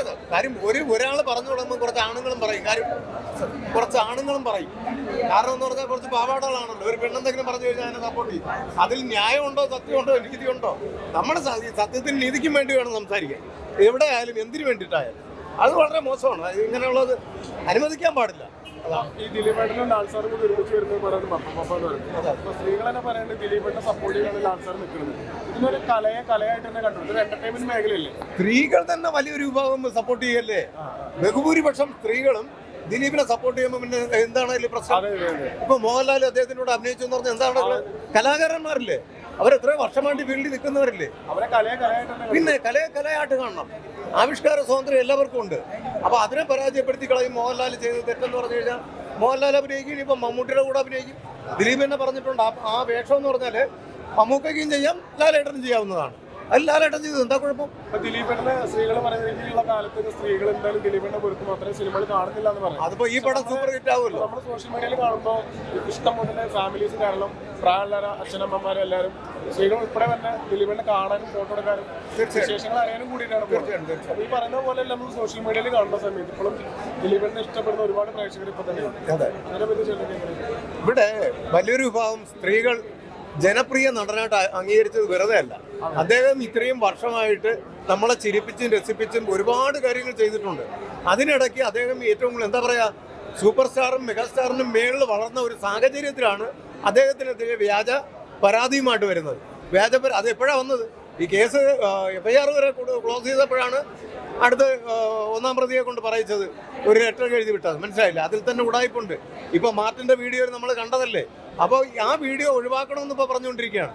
അതെ കാര്യം ഒരാൾ പറഞ്ഞു തുടങ്ങുമ്പോൾ കുറച്ച് ആണുങ്ങളും പറയും. കാരണം എന്ന് പറഞ്ഞാൽ കുറച്ച് പാവാടകളാണല്ലോ. ഒരു പെണ്ണെന്തെങ്കിലും പറഞ്ഞു കഴിഞ്ഞാൽ അതിനെ സപ്പോർട്ട് ചെയ്യും. അതിൽ ന്യായമുണ്ടോ, സത്യമുണ്ടോ, നീതിയുണ്ടോ? നമ്മുടെ സത്യത്തിന് നീതിക്കും വേണ്ടി വേണം സംസാരിക്കാൻ. എവിടെ ആയാലും എന്തിനു വേണ്ടിയിട്ടായാലും അത് വളരെ മോശമാണ്. ഇങ്ങനെയുള്ളത് അനുവദിക്കാൻ പാടില്ല. ഈ ദിലീപേട്ടനും ലാൽസാറും കൂടി ഒരുമിച്ച് വരുന്നത് പറയുന്നത് സ്ത്രീകൾ തന്നെ പറയുന്നത് ദിലീപേട്ടനെ സപ്പോർട്ട് ചെയ്യാൻ ലാൽസാർ നിൽക്കുന്നത്. ഇതിനൊരു കലയായിട്ട് തന്നെ കണ്ടു. ഒരു എന്റർടൈൻമെന്റ് മേഖലയല്ലേ? സ്ത്രീകൾ തന്നെ വലിയൊരു വിഭാഗം സപ്പോർട്ട് ചെയ്യല്ലേ. ബഹുഭൂരിപക്ഷം സ്ത്രീകളും ദിലീപിനെ സപ്പോർട്ട് ചെയ്യുമ്പോൾ പിന്നെ എന്താണ് അതിൽ പ്രശ്നം? ഇപ്പൊ മോഹൻലാൽ അദ്ദേഹത്തിനോട് അഭിനയിച്ചു എന്ന് പറഞ്ഞാൽ എന്താണ്? കലാകാരന്മാരില്ലേ, അവരെത്ര വർഷമായിട്ട് ഫീൽഡിൽ നിൽക്കുന്നവരില്ലേ? പിന്നെ കലയായിട്ട് കാണണം. ആവിഷ്കാര സ്വാതന്ത്ര്യം എല്ലാവർക്കും ഉണ്ട്. അപ്പൊ അതിനെ പരാജയപ്പെടുത്തി കളയും. മോഹൻലാൽ ചെയ്തത് തെറ്റെന്ന് പറഞ്ഞു കഴിഞ്ഞാൽ മോഹൻലാൽ അഭിനയിക്കും, ഇപ്പൊ മമ്മൂട്ടിയുടെ കൂടെ അഭിനയിക്കും. ദിലീപ് തന്നെ പറഞ്ഞിട്ടുണ്ട് ആ വേഷം എന്ന് പറഞ്ഞാല് മമ്മൂക്കയ്ക്കും ചെയ്യാം, ലാലേട്ടനും ചെയ്യാവുന്നതാണ്. അത് ലാലേട്ടൻ ചെയ്തത് എന്താ കുഴപ്പം? ദിലീപേട്ടനെ സ്ത്രീകൾ പറയുന്ന കാലത്ത് സ്ത്രീകൾ എന്തായാലും ദിലീപേട്ടനെ പൊരുത്ത് മാത്രമേ സിനിമകൾ കാണുന്നില്ല എന്ന് പറഞ്ഞു. അതിപ്പോ ഈ പടം സൂപ്പർ ഹിറ്റ് ആവുമല്ലോ. നമ്മുടെ സോഷ്യൽ മീഡിയയിൽ കാണുമ്പോൾ ഇഷ്ടം പോലെ ഫാമിലീസ് കാരണം പ്രായമുള്ള അച്ഛനമ്മമാരും എല്ലാവരും സ്ത്രീകൾ ഉൾപ്പെടെ തന്നെ ദിലീപേട്ടനെ കാണാനും ഫോട്ടോ എടുക്കാനും വിശേഷങ്ങൾ അറിയാനും കൂടിയിട്ടാണ്. ഈ പറയുന്ന പോലെ നമ്മൾ സോഷ്യൽ മീഡിയയിൽ കാണുന്ന സമയത്ത് ഇപ്പോഴും ദിലീപേട്ടനെ ഇഷ്ടപ്പെടുന്ന ഒരുപാട് പ്രേക്ഷകർ ഇപ്പൊ തന്നെയാണ്. ഇവിടെ വലിയൊരു വിഭാഗം സ്ത്രീകൾ ജനപ്രിയ നടനായിട്ട് അംഗീകരിച്ചത് വെറുതെ അല്ല. അദ്ദേഹം ഇത്രയും വർഷമായിട്ട് നമ്മളെ ചിരിപ്പിച്ചും രസിപ്പിച്ചും ഒരുപാട് കാര്യങ്ങൾ ചെയ്തിട്ടുണ്ട്. അതിനിടയ്ക്ക് അദ്ദേഹം ഏറ്റവും കൂടുതൽ എന്താ പറയുക, സൂപ്പർ സ്റ്റാറും മെഗാസ്റ്റാറിനും മേളിൽ വളർന്ന ഒരു സാഹചര്യത്തിലാണ് അദ്ദേഹത്തിനെതിരെ വ്യാജ പരാതിയുമായിട്ട് വരുന്നത്. അത് എപ്പോഴാണ് വന്നത്? ഈ കേസ് FIR വരെ ക്ലോസ് ചെയ്തപ്പോഴാണ് അടുത്ത് ഒന്നാം പ്രതിയെ കൊണ്ട് പറയിച്ചത്, ഒരു ലെറ്റർ എഴുതി വിട്ടത്. മനസ്സിലായില്ല? അതിൽ തന്നെ ഉടായ്പുണ്ട്. ഇപ്പൊ മാർട്ടിന്റെ വീഡിയോ നമ്മൾ കണ്ടതല്ലേ. അപ്പോൾ ആ വീഡിയോ ഒഴിവാക്കണമെന്ന് ഇപ്പോൾ പറഞ്ഞുകൊണ്ടിരിക്കുകയാണ്.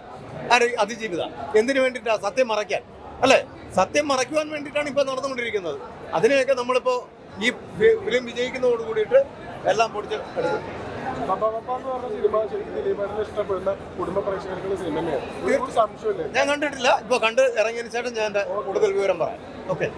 അതിജീവിത എന്തിനു വേണ്ടിയിട്ടാണ്? സത്യം മറയ്ക്കാൻ അല്ലേ? സത്യം മറയ്ക്കുവാൻ വേണ്ടിയിട്ടാണ് ഇപ്പോൾ നടന്നുകൊണ്ടിരിക്കുന്നത്. അതിനെയൊക്കെ നമ്മളിപ്പോൾ ഈ ഫിലിം വിജയിക്കുന്നതോട് കൂടിയിട്ട് എല്ലാം പൊടിച്ച് എടുക്കും. ഞാൻ കണ്ടിട്ടില്ല. ഇപ്പോൾ കണ്ട് ഇറങ്ങിയതിന് ശേഷം ഞാൻ കൂടുതൽ വിവരം പറയാം. ഓക്കെ.